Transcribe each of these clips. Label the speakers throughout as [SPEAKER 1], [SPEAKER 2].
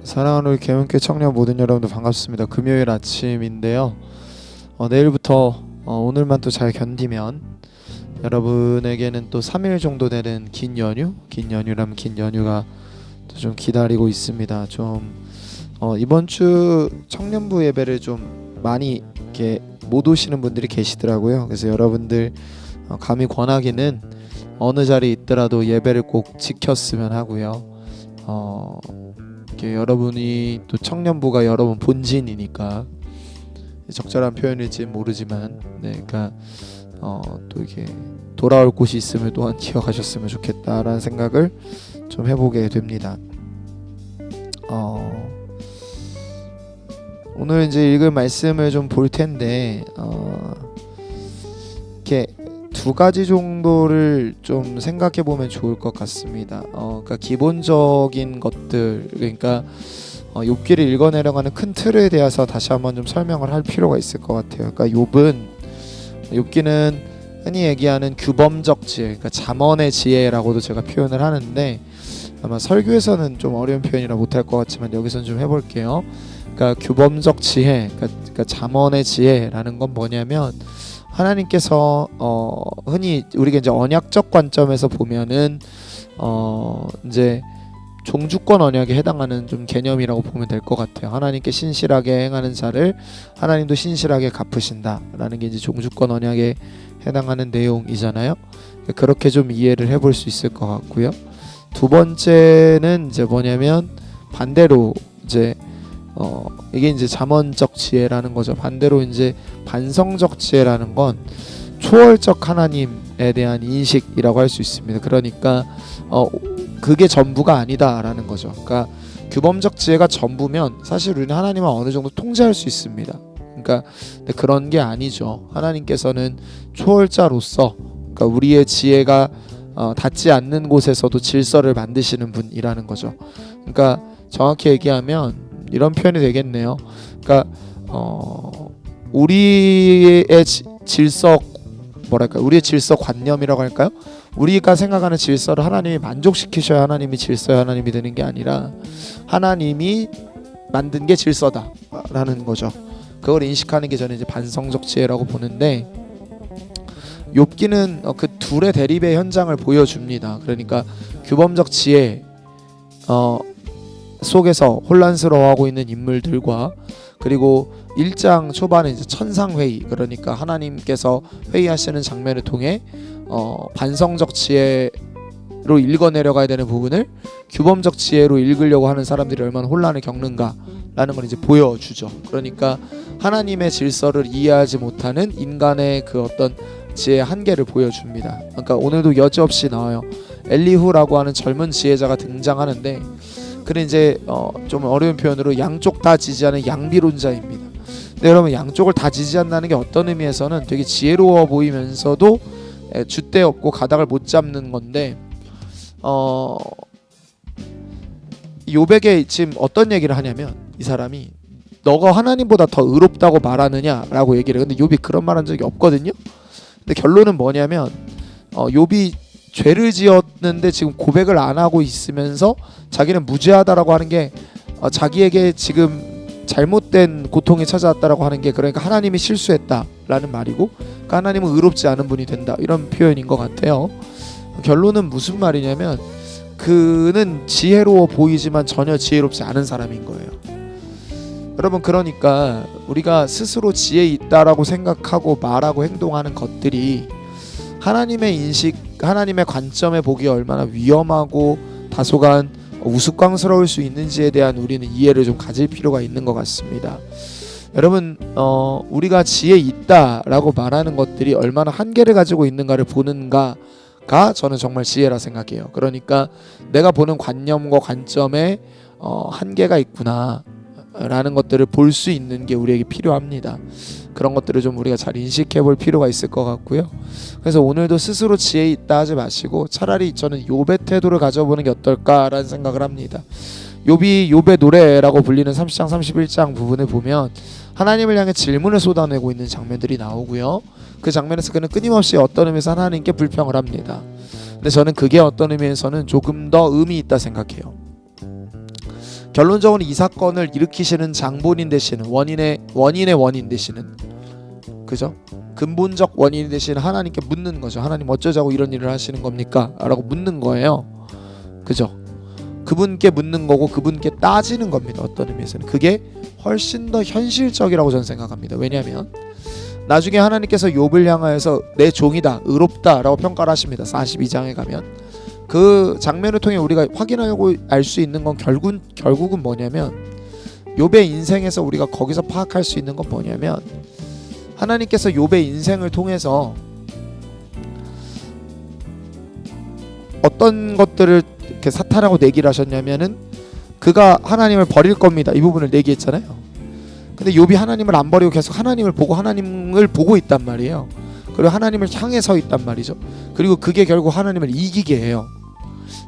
[SPEAKER 1] 사랑하는 우리 계문교 청년 모든 여러분들 반갑습니다. 금요일 아침인데요. 내일부터 오늘만 또 잘 견디면 여러분에게는 또 3일 정도 되는 긴 연휴라면 긴 연휴가 또 좀 기다리고 있습니다. 좀 이번 주 청년부 예배를 좀 많이 이렇게 못 오시는 분들이 계시더라고요. 그래서 여러분들 감히 권하기는 어느 자리에 있더라도 예배를 꼭 지켰으면 하고요. 여러분이 또 청년부가 여러분 본진이니까 적절한 표현일지 모르지만, 그러니까 또 이렇게 돌아올 곳이 있음을 또한 기억하셨으면 좋겠다라는 생각을 좀 해보게 됩니다. 오늘 이제 읽을 말씀을 좀 볼 텐데, 이렇게 두 가지 정도를 좀 생각해 보면 좋을 것 같습니다. 그러니까 기본적인 것들, 그러니까 욥기를 읽어내려가는 큰 틀에 대해서 다시 한번 좀 설명을 할 필요가 있을 것 같아요. 그러니까 욥기는 흔히 얘기하는 규범적 지혜, 그러니까 잠언의 지혜라고도 제가 표현을 하는데, 아마 설교에서는 좀 어려운 표현이라 못할 것 같지만 여기서는 좀 해볼게요. 그러니까 규범적 지혜, 그러니까 잠언의 지혜라는 건 뭐냐면, 하나님께서 흔히 우리가 이제 언약적 관점에서 보면은 이제 종주권 언약에 해당하는 좀 개념이라고 보면 될 것 같아요. 하나님께 신실하게 행하는 자를 하나님도 신실하게 갚으신다라는 게 이제 종주권 언약에 해당하는 내용이잖아요. 그렇게 좀 이해를 해볼 수 있을 것 같고요. 두 번째는 이제 뭐냐면 반대로 이제 이게 이제 잠언적 지혜라는 거죠. 반대로 이제 반성적 지혜라는 건 초월적 하나님에 대한 인식이라고 할 수 있습니다. 그러니까 그게 전부가 아니다라는 거죠. 그러니까 규범적 지혜가 전부면 사실 우리는 하나님을 어느 정도 통제할 수 있습니다. 그러니까 근데 그런 게 아니죠. 하나님께서는 초월자로서, 그러니까 우리의 지혜가 닿지 않는 곳에서도 질서를 만드시는 분이라는 거죠. 그러니까 정확히 얘기하면 이런 표현이 되겠네요. 그러니까 우리의 우리의 질서 관념이라고 할까요? 우리가 생각하는 질서를 하나님이 만족시키셔야 하나님이 질서의 하나님이 되는 게 아니라 하나님이 만든 게 질서다라는 거죠. 그걸 인식하는 게 저는 이제 반성적 지혜라고 보는데, 욥기는 그 둘의 대립의 현장을 보여줍니다. 그러니까 규범적 지혜 속에서 혼란스러워하고 있는 인물들과, 그리고 1장 초반에 이제 천상회의, 그러니까 하나님께서 회의하시는 장면을 통해 반성적 지혜로 읽어내려가야 되는 부분을 규범적 지혜로 읽으려고 하는 사람들이 얼마나 혼란을 겪는가라는 걸 이제 보여주죠. 그러니까 하나님의 질서를 이해하지 못하는 인간의 그 어떤 지혜의 한계를 보여줍니다. 그러니까 오늘도 여지없이 나와요. 엘리후라고 하는 젊은 지혜자가 등장하는데, 그는 이제 좀 어려운 표현으로 양쪽 다 지지하는 양비론자입니다. 근데 여러분, 양쪽을 다 지지한다는 게 어떤 의미에서는 되게 지혜로워 보이면서도 줏대 없고 가닥을 못 잡는 건데, 욥에게 지금 어떤 얘기를 하냐면, 이 사람이 너가 하나님보다 더 의롭다고 말하느냐라고 얘기를 해요. 근데 욥이 그런 말 한 적이 없거든요. 근데 결론은 뭐냐면, 욥이 죄를 지었는데 지금 고백을 안 하고 있으면서 자기는 무죄하다라고 하는 게 자기에게 지금 잘못된 고통이 찾아왔다라고 하는 게, 그러니까 하나님이 실수했다라는 말이고, 그러니까 하나님은 의롭지 않은 분이 된다, 이런 표현인 것 같아요. 결론은 무슨 말이냐면, 그는 지혜로워 보이지만 전혀 지혜롭지 않은 사람인 거예요. 여러분, 그러니까 우리가 스스로 지혜 있다라고 생각하고 말하고 행동하는 것들이 하나님의 인식, 하나님의 관점에 보기에 얼마나 위험하고 다소간 우스꽝스러울 수 있는지에 대한 우리는 이해를 좀 가질 필요가 있는 것 같습니다. 여러분, 우리가 지혜 있다라고 말하는 것들이 얼마나 한계를 가지고 있는가를 보는가가 저는 정말 지혜라 생각해요. 그러니까 내가 보는 관념과 관점에 한계가 있구나 라는 것들을 볼 수 있는 게 우리에게 필요합니다. 그런 것들을 좀 우리가 잘 인식해 볼 필요가 있을 것 같고요. 그래서 오늘도 스스로 지혜 있다 하지 마시고 차라리 저는 욥의 태도를 가져보는 게 어떨까라는 생각을 합니다. 욥의 노래라고 불리는 30장 31장 부분을 보면 하나님을 향해 질문을 쏟아내고 있는 장면들이 나오고요. 그 장면에서 그는 끊임없이 어떤 의미에서 하나님께 불평을 합니다. 근데 저는 그게 어떤 의미에서는 조금 더 의미 있다 생각해요. 결론적으로 이 사건을 일으키시는 장본인 되시는 원인의 원인 되시는, 그죠? 근본적 원인이 되시는 하나님께 묻는 거죠. 하나님 어쩌자고 이런 일을 하시는 겁니까? 라고 묻는 거예요. 그죠? 그분께 묻는 거고 그분께 따지는 겁니다. 어떤 의미에서는 그게 훨씬 더 현실적이라고 저는 생각합니다. 왜냐하면 나중에 하나님께서 욥을 향하여서 내 종이다, 의롭다 라고 평가를 하십니다. 42장에 가면 그 장면을 통해 우리가 확인하고 알 수 있는 건 결국은 뭐냐면, 욥의 인생에서 우리가 거기서 파악할 수 있는 건 뭐냐면, 하나님께서 욥의 인생을 통해서 어떤 것들을 이렇게 사탄하고 내기를 하셨냐면은, 그가 하나님을 버릴 겁니다, 이 부분을 내기했잖아요. 근데 욥이 하나님을 안 버리고 계속 하나님을 보고 있단 말이에요. 그리고 하나님을 향해 서 있단 말이죠. 그리고 그게 결국 하나님을 이기게 해요.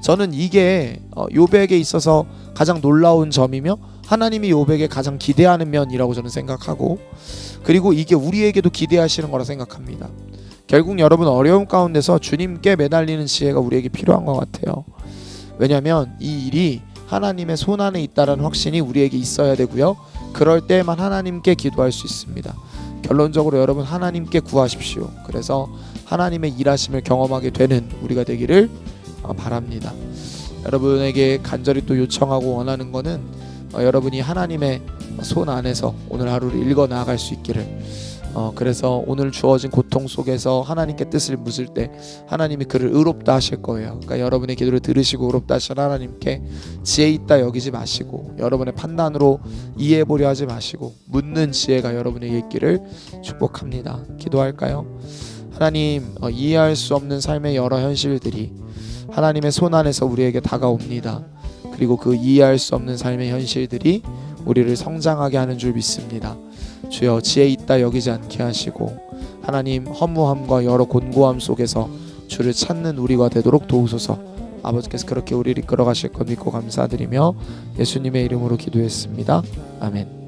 [SPEAKER 1] 저는 이게 욥에게 있어서 가장 놀라운 점이며 하나님이 욥에게 가장 기대하는 면이라고 저는 생각하고, 그리고 이게 우리에게도 기대하시는 거라 생각합니다. 결국 여러분 어려움 가운데서 주님께 매달리는 지혜가 우리에게 필요한 것 같아요. 왜냐하면 이 일이 하나님의 손 안에 있다는 확신이 우리에게 있어야 되고요. 그럴 때만 하나님께 기도할 수 있습니다. 결론적으로 여러분 하나님께 구하십시오. 그래서 하나님의 일하심을 경험하게 되는 우리가 되기를 바랍니다. 여러분에게 간절히 또 요청하고 원하는 거는 여러분이 하나님의 손 안에서 오늘 하루를 읽어 나아갈 수 있기를, 그래서 오늘 주어진 고통 속에서 하나님께 뜻을 묻을 때 하나님이 그를 의롭다 하실 거예요. 그러니까 여러분의 기도를 들으시고 의롭다 하신 하나님께 지혜 있다 여기지 마시고, 여러분의 판단으로 이해해보려 하지 마시고 묻는 지혜가 여러분에게 있기를 축복합니다. 기도할까요? 하나님, 이해할 수 없는 삶의 여러 현실들이 하나님의 손 안에서 우리에게 다가옵니다. 그리고 그 이해할 수 없는 삶의 현실들이 우리를 성장하게 하는 줄 믿습니다. 주여, 지혜 있다 여기지 않게 하시고 하나님, 허무함과 여러 곤고함 속에서 주를 찾는 우리가 되도록 도우소서. 아버지께서 그렇게 우리를 이끌어 가실 것 믿고 감사드리며 예수님의 이름으로 기도했습니다. 아멘.